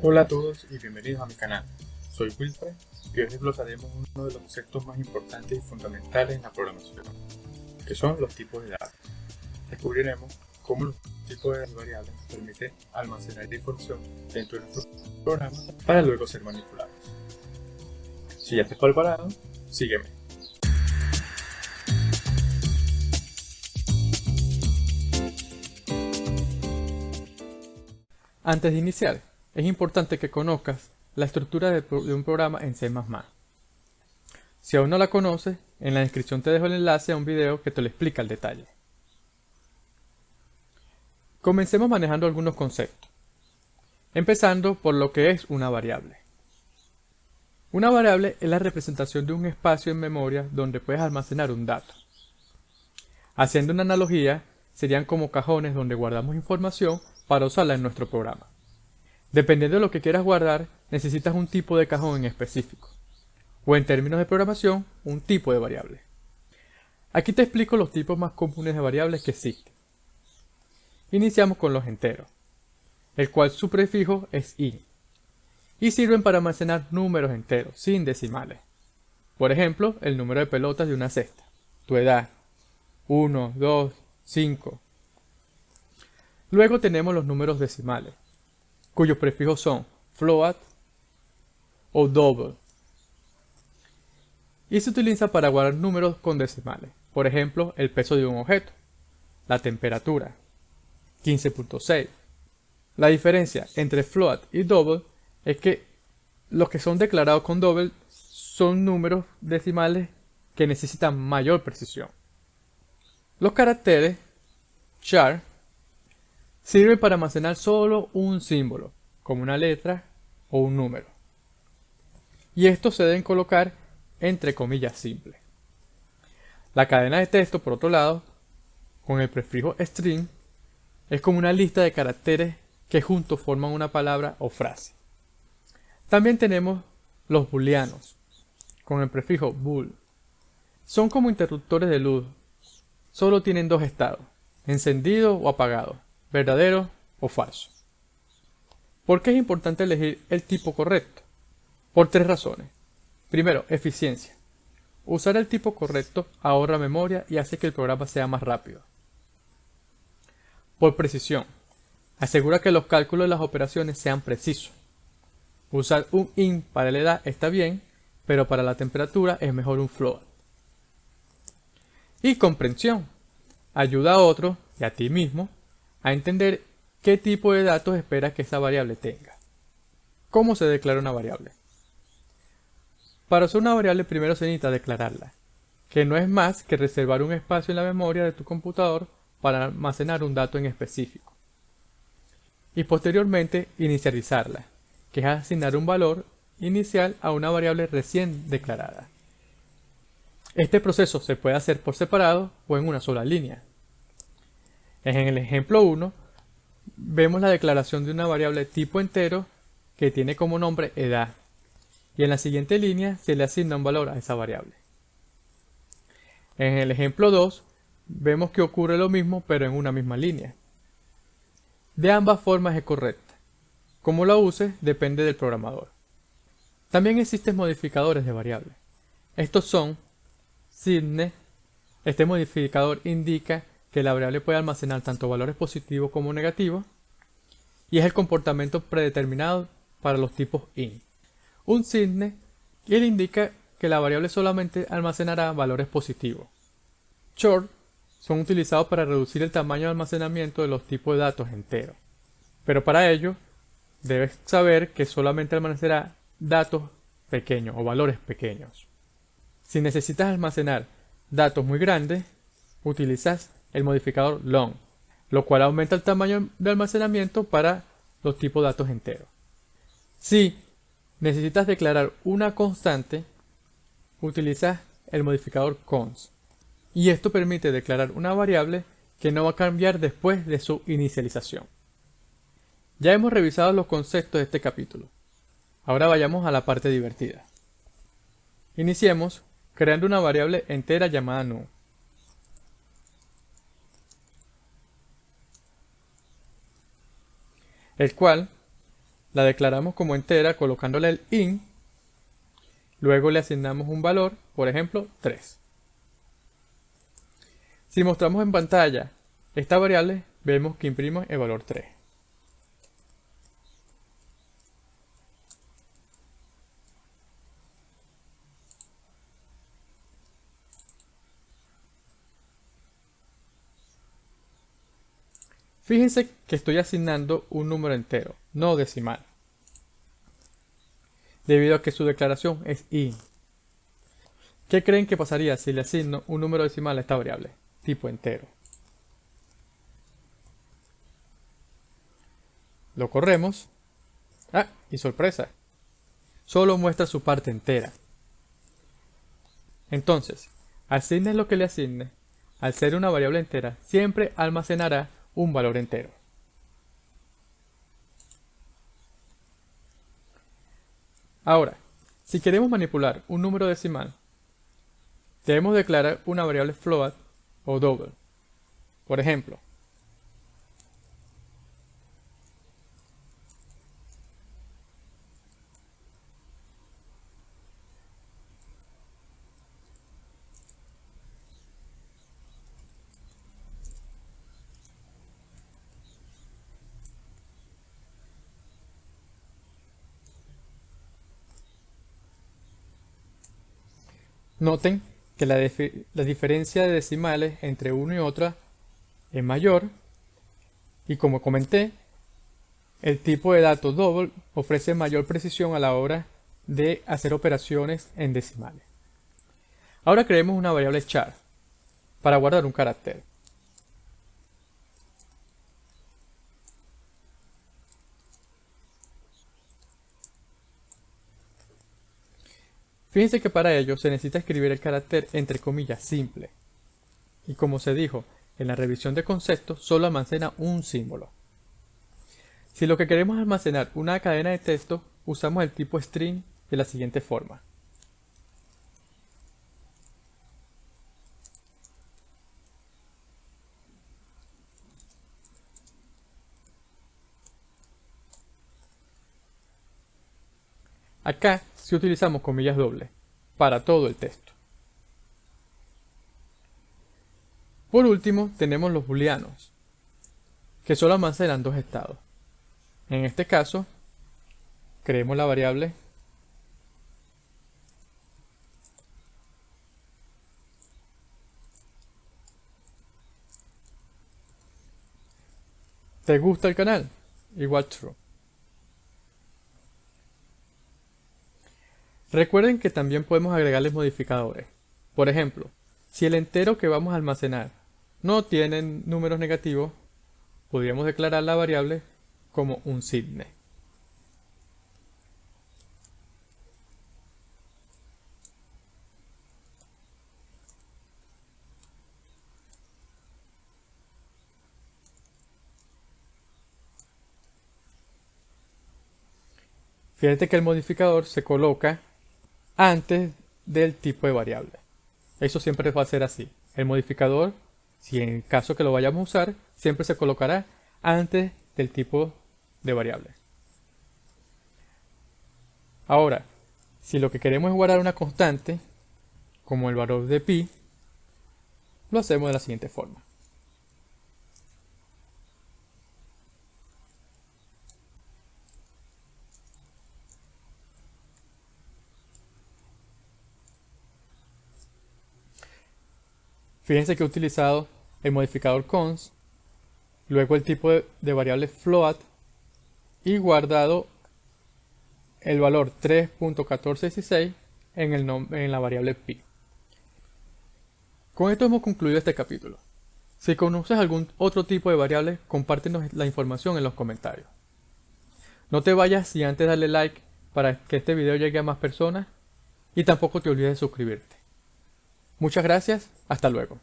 Hola a todos y bienvenidos a mi canal. Soy Wilfred y hoy desglosaremos uno de los conceptos más importantes y fundamentales en la programación, que son los tipos de datos. Descubriremos cómo los tipos de variables nos permiten almacenar información dentro de nuestro programa para luego ser manipulados. Si ya estás preparado, sígueme. Antes de iniciar, es importante que conozcas la estructura de un programa en C++. Si aún no la conoces, en la descripción te dejo el enlace a un video que te lo explica al detalle. Comencemos manejando algunos conceptos, empezando por lo que es una variable. Una variable es la representación de un espacio en memoria donde puedes almacenar un dato. Haciendo una analogía, serían como cajones donde guardamos información para usarla en nuestro programa. Dependiendo de lo que quieras guardar, necesitas un tipo de cajón en específico, o en términos de programación, un tipo de variable. Aquí te explico los tipos más comunes de variables que existen. Iniciamos con los enteros, el cual su prefijo es int, y sirven para almacenar números enteros, sin decimales. Por ejemplo, el número de pelotas de una cesta, tu edad, 1, 2, 5. Luego tenemos los números decimales, cuyos prefijos son float o double, y se utiliza para guardar números con decimales, por ejemplo, el peso de un objeto, la temperatura, 15.6. La diferencia entre float y double es que los que son declarados con double son números decimales que necesitan mayor precisión. Los caracteres char sirven para almacenar solo un símbolo, como una letra o un número. Y estos se deben colocar entre comillas simples. La cadena de texto, por otro lado, con el prefijo string, es como una lista de caracteres que juntos forman una palabra o frase. También tenemos los booleanos, con el prefijo bool. Son como interruptores de luz. Solo tienen dos estados, encendido o apagado, verdadero o falso. ¿Por qué es importante elegir el tipo correcto? Por tres razones. Primero, eficiencia. Usar el tipo correcto ahorra memoria y hace que el programa sea más rápido. Por precisión. Asegura que los cálculos de las operaciones sean precisos. Usar un int para la edad está bien, pero para la temperatura es mejor un float. Y comprensión. Ayuda a otros y a ti mismo a entender qué tipo de datos esperas que esa variable tenga. ¿Cómo se declara una variable? Para usar una variable primero se necesita declararla, que no es más que reservar un espacio en la memoria de tu computador para almacenar un dato en específico. Y posteriormente inicializarla, que es asignar un valor inicial a una variable recién declarada. Este proceso se puede hacer por separado o en una sola línea. En el ejemplo 1, vemos la declaración de una variable tipo entero que tiene como nombre edad, y en la siguiente línea se le asigna un valor a esa variable. En el ejemplo 2, vemos que ocurre lo mismo pero en una misma línea. De ambas formas es correcta. Como la uses depende del programador. También existen modificadores de variables. Estos son signes. Este modificador indica que la variable puede almacenar tanto valores positivos como negativos y es el comportamiento predeterminado para los tipos int. Un signo le indica que la variable solamente almacenará valores positivos. Short son utilizados para reducir el tamaño de almacenamiento de los tipos de datos enteros. Pero para ello, debes saber que solamente almacenará datos pequeños o valores pequeños. Si necesitas almacenar datos muy grandes, utilizas el modificador long, lo cual aumenta el tamaño de almacenamiento para los tipos de datos enteros. Si necesitas declarar una constante, utilizas el modificador const, y esto permite declarar una variable que no va a cambiar después de su inicialización. Ya hemos revisado los conceptos de este capítulo. Ahora vayamos a la parte divertida. Iniciemos creando una variable entera llamada nu. El cual la declaramos como entera colocándole el int, luego le asignamos un valor, por ejemplo 3. Si mostramos en pantalla esta variable, vemos que imprime el valor 3. Fíjense que estoy asignando un número entero, no decimal, debido a que su declaración es int. ¿Qué creen que pasaría si le asigno un número decimal a esta variable, tipo entero? Lo corremos. Y sorpresa, solo muestra su parte entera. Entonces, asigne lo que le asigne, al ser una variable entera, siempre almacenará un valor entero. Ahora, si queremos manipular un número decimal, debemos declarar una variable float o double. Por ejemplo, noten que la diferencia de decimales entre una y otra es mayor, y como comenté, el tipo de dato double ofrece mayor precisión a la hora de hacer operaciones en decimales. Ahora creemos una variable char para guardar un carácter. Fíjense que para ello se necesita escribir el carácter entre comillas simple. Y como se dijo en la revisión de conceptos, solo almacena un símbolo. Si lo que queremos es almacenar una cadena de texto, usamos el tipo string de la siguiente forma. Acá sí utilizamos comillas dobles para todo el texto. Por último, tenemos los booleanos, que solo almacenan dos estados. En este caso, creemos la variable ¿te gusta el canal? Igual true. Recuerden que también podemos agregarles modificadores. Por ejemplo, si el entero que vamos a almacenar no tiene números negativos, podríamos declarar la variable como un sign. Fíjate que el modificador se coloca antes del tipo de variable. Eso siempre va a ser así. El modificador, si en caso que lo vayamos a usar, siempre se colocará antes del tipo de variable. Ahora, si lo que queremos es guardar una constante, como el valor de pi, lo hacemos de la siguiente forma. Fíjense que he utilizado el modificador const, luego el tipo de variable float y guardado el valor 3.1416 en la variable pi. Con esto hemos concluido este capítulo. Si conoces algún otro tipo de variable, compártenos la información en los comentarios. No te vayas sin antes darle like para que este video llegue a más personas y tampoco te olvides de suscribirte. Muchas gracias, hasta luego.